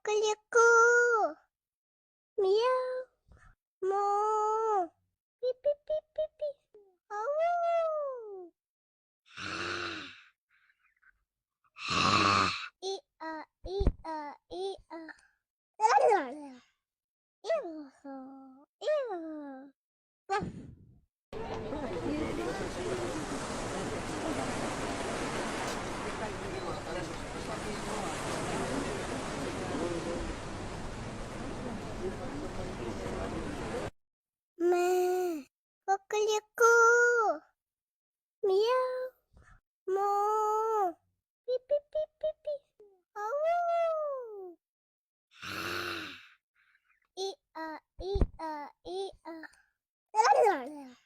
코끌리코 미야우 모 삐삐삐삐삐 아우 이아 이아 이아 랄랄라 이어서 이어 매 코끌리코 미야우 모 삐삐삐삐삐 아우 이아 이아 이아 랄랄라